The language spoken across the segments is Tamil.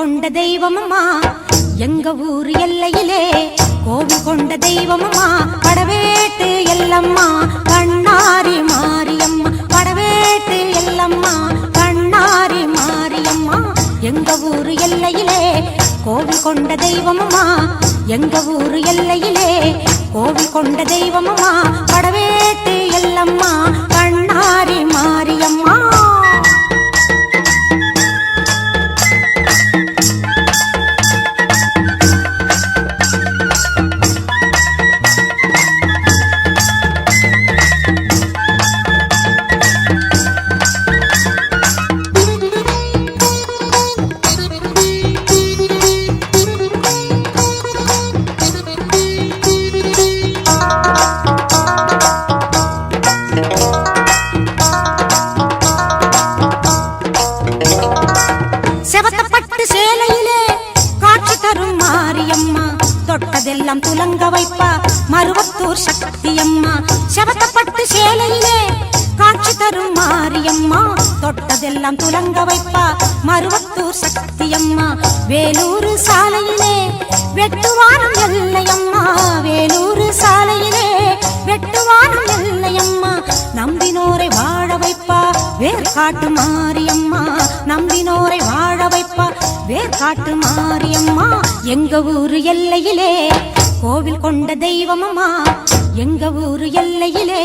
கொண்ட தெய்வமம்மா எங்க ஊர் எல்லையிலே கோவில் கொண்ட தெய்வமம்மா படவேட்டு எல்லம்மா கண்ணாரி மாரியம்மா படவேட்டு எல்லம்மா கண்ணாரி மாரியம்மா எங்க ஊர் எல்லையிலே கோவில் கொண்ட தெய்வமம்மா எங்க ஊர் எல்லையிலே கோவில் கொண்ட தெய்வமம்மா படவேட்டு எல்லம்மா கண்ணாரி மாரியம்மா தொட்டதெல்லாம் துலங்க வைப்பா மருவத்தூர் சக்தியம்மா செவத்தப்பட்டு சேலையிலே காட்சி தரும் மாரியம்மா தொட்டதெல்லாம் துலங்க வைப்பா மருவத்தூர் சக்தியம்மா வேலூர் சாலையிலே வெட்டுவானம் எல்லையம்மா வேலூர் சாலையிலே வெட்டுவானம் எல்லையம்மா நம்பினோரை வாழ வைப்பா வேர்காட்டு மாரியம்மா நம்பினோரை வாழ வைப்பா வேர்காட்டு மாரியம்மா எங்க ஊரு எல்லையிலே கோவில் கொண்ட தெய்வமம்மா எங்க ஊரு எல்லையிலே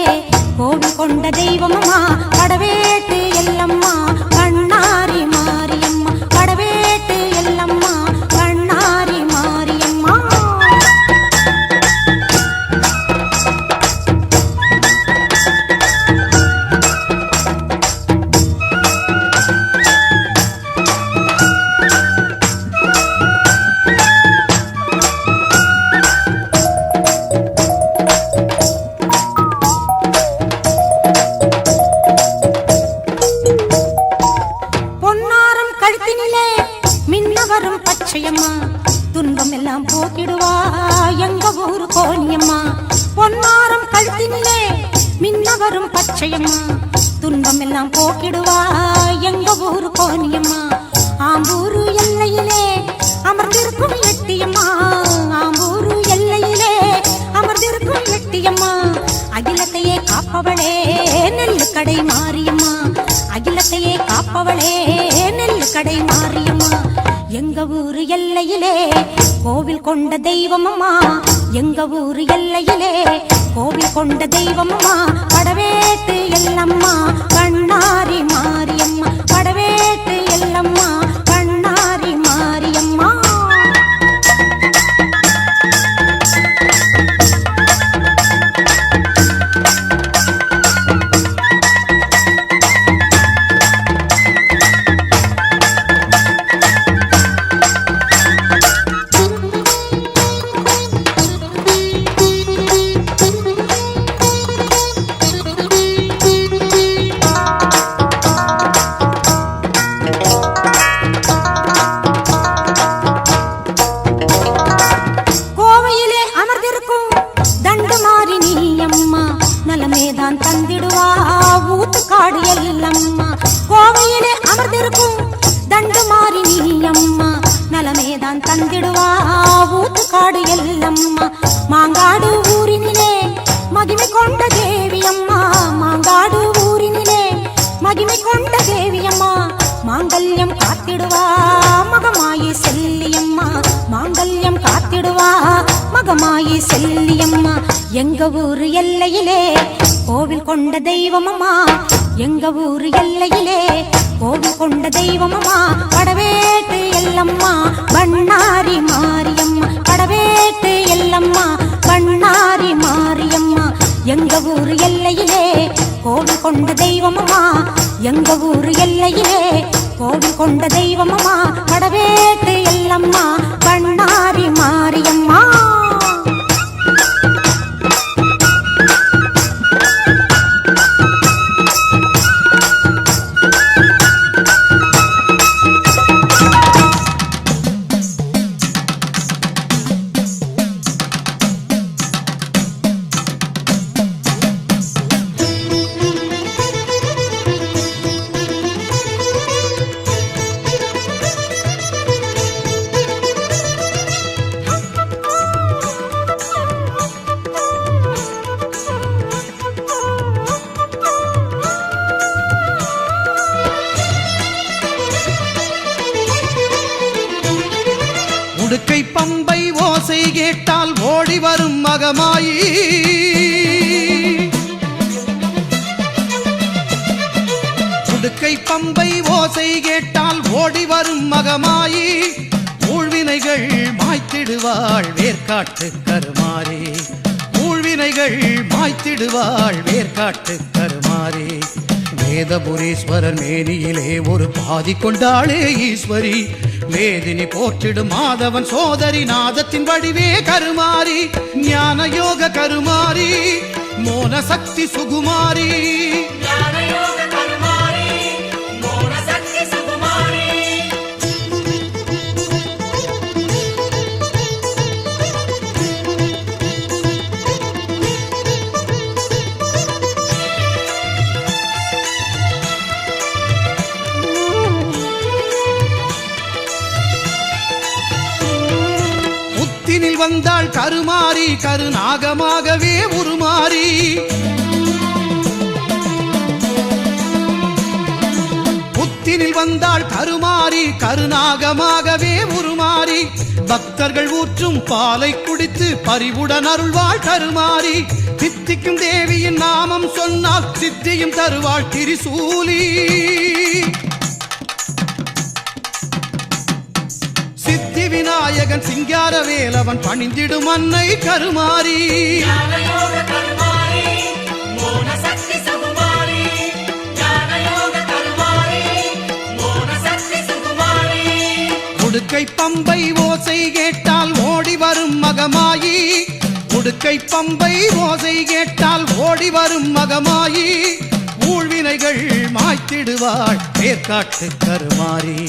கோவில் கொண்ட தெய்வமம்மா படவேட்டு எல்லம்மா கண்ணாரி மாரியம்மா படவேட்டு எல்லம்மா கண்ணாரி மாரியம்மா துன்பம் எல்லாம் போக்கிடுவா எங்க ஊரு கோணியம்மா பொன்னாரம் கழுத்தினிலே மின்னவரும் பச்சையம்மா துன்பம் எல்லாம் போக்கிடுவா எங்க ஊரு கோணியம்மா ஆம்பூரு எல்லையிலே அமர்ந்திருக்கும் எட்டியம்மா ஆம்பூரு எல்லையிலே அமர்ந்திருக்கும் எட்டியம்மா அகிலத்தையே காப்பவளே நெல்லு கடை மாரியம்மா அகிலத்தையே காப்பவளே நெல்லு கடை மாரியம்மா எங்க ஊரு எல்லையிலே கோவில் கொண்ட தெய்வமம்மா எங்க ஊரு எல்லையிலே கோவில் கொண்ட தெய்வமம்மா படவேட்டு எல்லம்மா கண்ணாரி மாரியம்மா படவேட்டு எல்லம்மா கண்ணாரி மாரியம்மா நலமேதான் தந்திடுவா ஊத்துக்காடு எல்லம்மா கோவையிலே அமர்ந்திருக்கும் தண்டு மாறி நீயம்மா நலமேதான் தந்திடுவா ஊத்துக்காடு எல்லம்மா மாங்காடு ஊரினிலே மகிமை கொண்ட தேவியம்மா மாங்காடு ஊரினிலே மகிமை கொண்ட தேவியம்மா மாங்கல்யம் காத்திடுவா மகமாயி செல்லியம்மா மாங்கல்யம் காத்திடுவா மகமாயி செல்லியம்மா எங்க ஊரு எல்லையிலே கோவில் கொண்ட தெய்வமம்மா எங்க ஊரு எல்லையிலே கோவில் கொண்ட தெய்வமம்மா படவேட்டு எல்லம்மா கண்ணாரி மாரியம்மா படவேட்டு எல்லம்மா கண்ணாரி மாரியம்மா எங்க ஊரு எல்லையிலே கோவில் கொண்ட தெய்வமம்மா எங்க ஊரு எல்லையிலே கோவில் கொண்ட தெய்வமம்மா படவேட்டு எல்லம்மா கண்ணாரி மாரியம்மா உடுக்கை பம்பை ஓசை கேட்டால் ஓடி வரும் மகமாயி, உடுக்கை பம்பை ஓசை கேட்டால் ஓடி வரும் மகமாயி, ஊழ்வினைகள் மாய்த்திடுவாள் வேர்க்காட்டு கருமாறி, ஊழ்வினைகள் மாய்த்திடுவாள் வேர்க்காட்டு கருமாறி. வேதபுரீஸ்வரர் மேனியிலே ஒரு பாதி கொண்டாளே ஈஸ்வரி, வேதினி போற்றிடும் மாதவன் சோதரி நாதத்தின் வடிவே கருமாறி, ஞான யோக கருமாறி, மோன சக்தி சுகுமாரி. வந்தாள் கருமாறி, கருநாகமாகவே உருமாறி, புத்தினில் வந்தாள் கருமாறி, கருநாகமாகவே உருமாறி, பக்தர்கள் ஊற்றும் பாலை குடித்து பரிவுடன் அருள்வாள் கருமாறி, சித்திக்கும் தேவியின் நாமம் சொன்னால் சித்தியும் தருவாள் திரிசூலி. விநாயகன் சிங்கார வேலவன் பணிந்திடும் அன்னை கருமாரி, உடுக்கை பம்பை ஓசை கேட்டால் ஓடி வரும் மகமாயி, உடுக்கை பம்பை ஓசை கேட்டால் ஓடி வரும் மகமாயி, ஊழ்வினைகள் மாய்த்திடுவாள் வேர்க்காட்டு கருமாரி,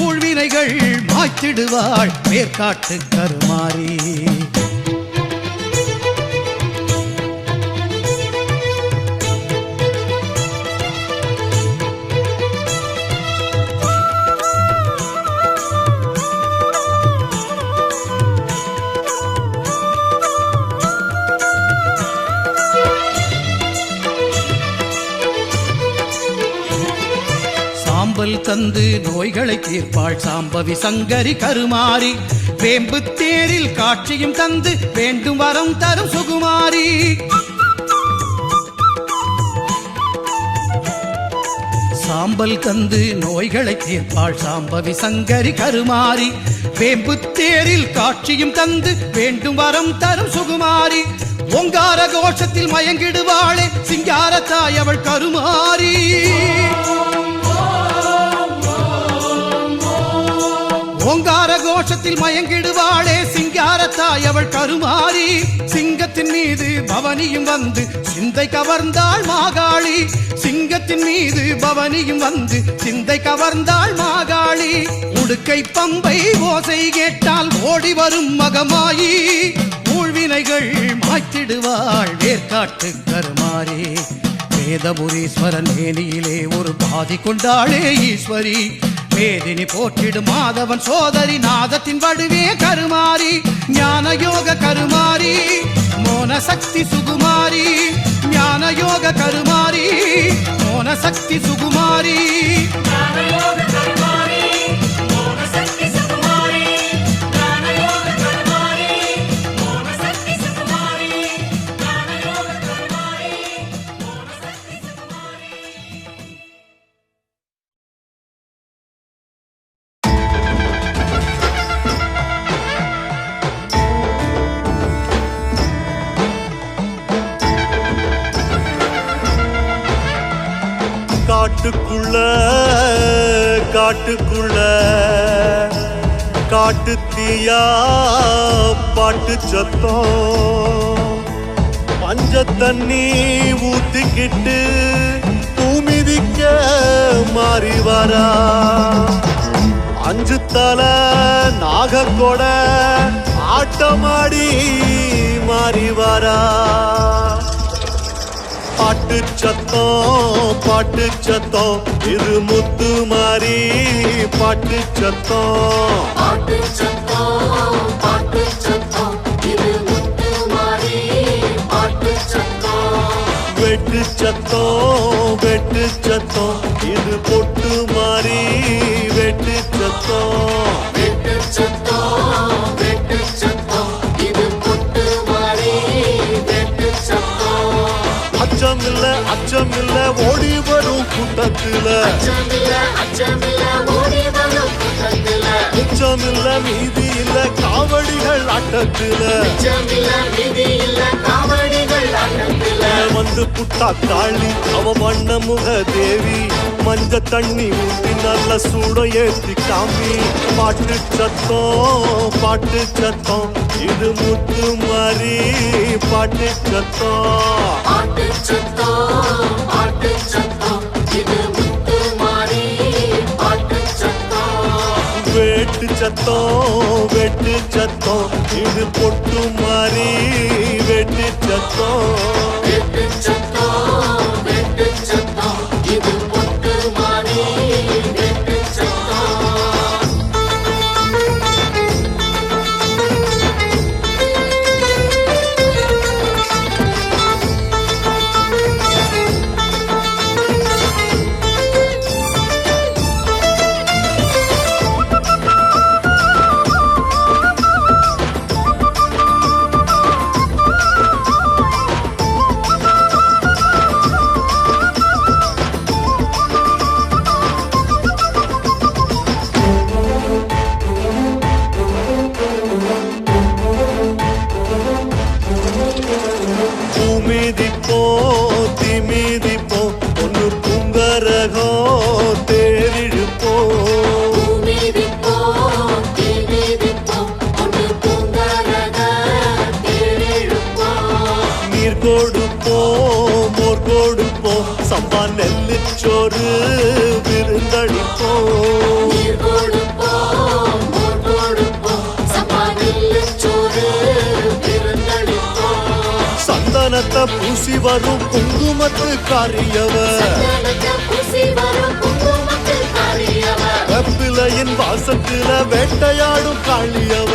ஊழ்வினைகள் மாய்த்திடுவாள் வேர்க்காட்டு கருமாரி. சாம்பல் தந்து நோய்களை தீர்ப்பாள் சாம்பவி சங்கரி கருமாரி, வேம்பு தேரில் காட்சியும் தந்து வேண்டும் வரம் தரும் சுகுமாரி, சாம்பல் தந்து நோய்களை தீர்ப்பாள் சாம்பவி சங்கரி கருமாரி, வேம்பு தேரில் காட்சியும் தந்து வேண்டும் வரம் தரும் சுகுமாரி, ஓங்கார கோஷத்தில் மயங்கிடுவாளே சிங்கார தாய் அவள் கருமாரி, ஓங்கார கோஷத்தில் மயங்கிடுவாளே சிங்காரத்தாய் அவள் கருமாரி, சிங்கத்தின் மீது பவனியும் வந்து சிந்தை கவர்ந்தாள் மாகாளி, சிங்கத்தின் மீது பவனியும் வந்து சிந்தை கவர்ந்தாள் மாகாளி, உடுக்கை பம்பை ஓசை கேட்டால் ஓடி வரும் மகமாயி, ஊழ்வினைகள் மாய்த்திடுவாள் வேர்க்காட்டு கருமாரி, வேதபுரீஸ்வரன் மேனியிலே ஒரு பாதி கொண்டாளே ஈஸ்வரி, வேதினி போற்றிடும் மாதவன் சோதரி நாதத்தின் வடிவே கருமாரி, ஞான யோக கருமாரி, மோன சக்தி சுகுமாரி, ஞான யோக கருமாரி, மோன சக்தி சுகுமாரி. காட்டுக்குள்ள காட்டுக்குள்ள காட்டு தீயா பாட்டு சத்தம், பஞ்ச தண்ணி ஊத்திக்கிட்டு பூமிதிக்க மாறி வரா, அஞ்சு தலை நாகக்கொட ஆட்டமாடி மாறி வரா, பாட்டு சத்தம் இது முத்து மாறி பாட்டு சத்தம், பாட்டு சத்தம் இது முத்து மாறி பாட்டு சத்தம், வெட்டு சத்தம் இது பொட்டு மாறி வெட்டு சத்தம், வெட்டு சத்தம் அச்சமில்ல ஓடி வரும் கூட்டத்துல அச்சமில்ல அச்சமில்ல ஓடி வரும் கூட்டத்துல மிச்சமில்ல மீதி இல்ல காவடிகள் ஆட்டத்துல அச்சமில்ல மீதி இல்ல காவடிகள் ஆட்டத்துல வந்து புட்டா காளி அவ வண்ண முக தேவி மஞ்ச தண்ணி ஊத்தி நல்ல சூட ஏத்தி காமி பாட்டு சத்தம் இது முத்து மாறி பாட்டு சத்தம் பாட்டு சத்தம் பாட்டு சத்தம் இது முத்து மாறி பாட்டு சத்தம் வெட்டு சத்தம் இது பொட்டு மாறி வெட்டு சத்தம் வெட்டு சத்தம் வெட்டு சத்தம் இது பொட்டு மாறி வெட்டு சத்தம் தீமிதிப்போம் ஒன்னு புங்கரகம் தேரிழுப்போம் பூமிதிப்போம் தீமிதிப்போம் ஒன்று பூங்கரக தேரிழுப்போம் நீர் கொடுப்போம் மோர் கொடுப்போம் சம்பா நெல்லுச்சோறு விருந்தளிப்போம் நீர் கொடுப்போம் மோர் கொடுப்போம் சப்பானில் சோறு விருந்தளிப்போம் சந்தனத்தை பூசி வரும் குங்குமத்து காரியவ சந்தனத்தை பூசி வரும் குங்குமத்தில் காரியவர் வெப்பிலையின் வாசத்துல வேட்டையாடும் காளியவ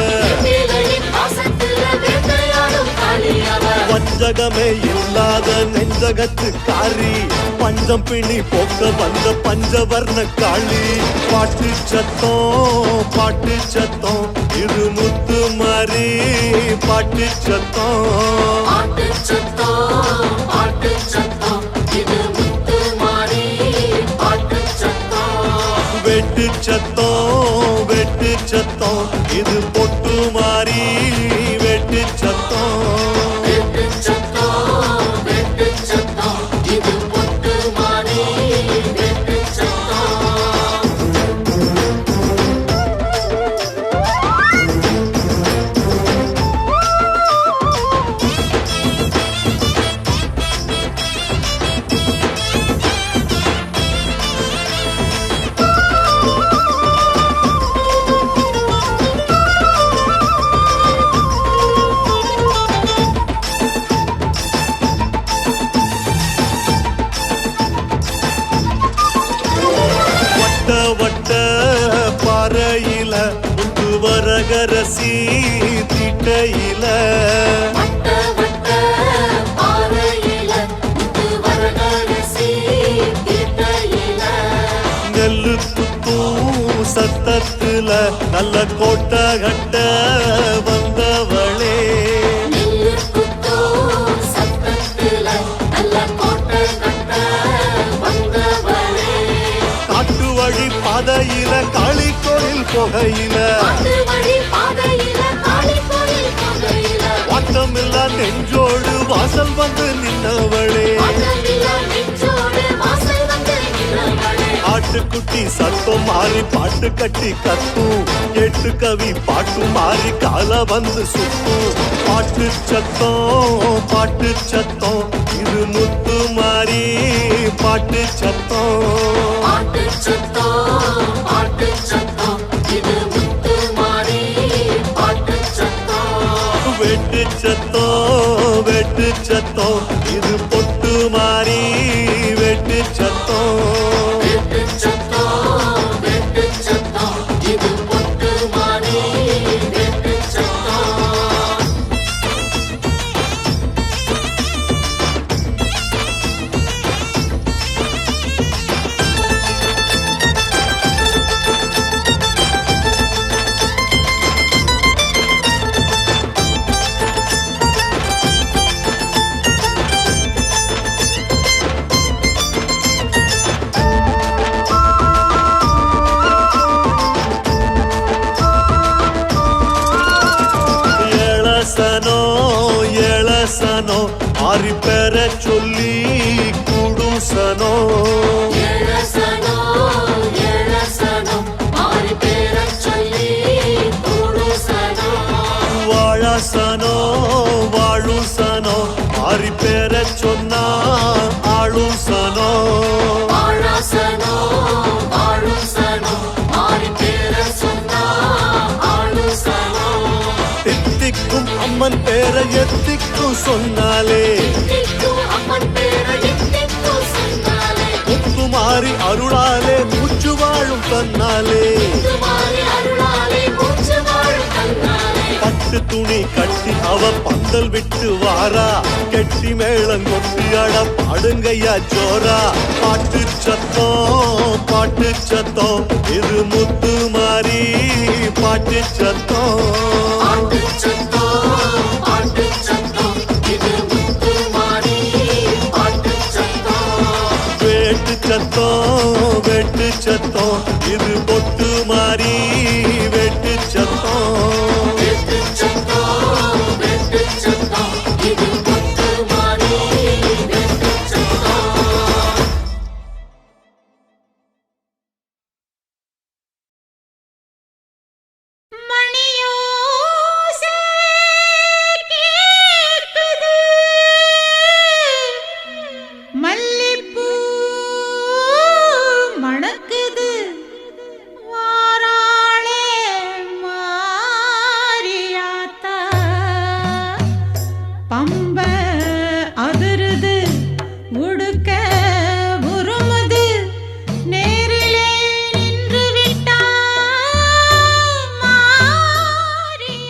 வேலையின் வாசத்துல வேட்டையாடும் காளியவர் வஞ்சகமே இல்லாத நெஞ்சகத்து காரி பஞ்சம் பிணி போக்க வந்த பஞ்சவர்ண காளி பாட்டு சத்தம் இது முத்து மாறி பாட்டு சத்தம் பாட்டு சத்தம் இது முத்து மாறி பாட்டு சத்தம் வெட்டு சத்தம் இது பொட்டு மாறி வெட்டு சத்தம் வெட்டு சத்தம் இது பொட்டு மாறி வெட்டு சத்தம் வட்ட பாறையில முத்து வரகரசி திட்டையில வட்ட பாறையில முத்து வரகரசி திட்டையில நெல்லு குத்தும் சத்தத்துல நல்ல கோட்டை கட்ட வந்தவளே நெல்லு குத்தோ சத்தத்துல நல்ல கோட்டை கட்ட வந்தவளே காட்டு வழி பாதையில காளி கோயில் புகையில காட்டு வழி பாதையில காளி கோயில் புகையில வாட்டமில்லா நெஞ்சோடு வாசல் வந்து நின்னவளே வாட்டமில்லா நெஞ்சோடு வாசல் வந்து நின்றவளே ஆட்டுக்குட்டி சத்தம் மாறி பாட்டு கட்டி கத்தும் எட்டு கவி பாட்டு மாறி கால வந்து சுத்தும் பாட்டு சத்தம் இது முத்து மாறி பாட்டு சத்தம் பாட்டு சத்தம் இது முத்து மாறி பாட்டு சத்தம் வெட்டு சத்தம் இது பொட்டு மாறி வெட்டு சத்தம் வெட்டு சத்தம் இது பொட்டு மாறி வெட்டு சத்தம் சனம் எழசனோ எழசனோ மாறி பேரச் சொல்லி கூடுசனோ வாழாசனோ வாழுசனோ மாறி பேர சொன்னா ஆளுசனோ வாழாசனோ வாழுசனோ மாறி பேரச் சொன்னா ஆளுசனோ தித்திக்கும் அம்மன் பேர எத்திக்கும் சொன்னாலே திக்கும் அம்மன் பேரை எத்திக்கும் சொன்னாலே முத்துமாரி அருளாலே மூச்சு வாழும் தன்னாலே மாறி அருளாலே மூச்சு வாழும் தன்னாலே பட்டு துணி கட்டி அவ பந்தல் விட்டு வாரா கெட்டி மேளம் கொட்டி அட பாடுங்கய்யா ஜோரா பாட்டு சத்தம் இது முத்து மாறி பாட்டு சத்தம் பாட்டு சத்தம் இது முத்து மாறி பாட்டு சத்தம் வேட்டு சத்தம் இது பொட்டு மாறி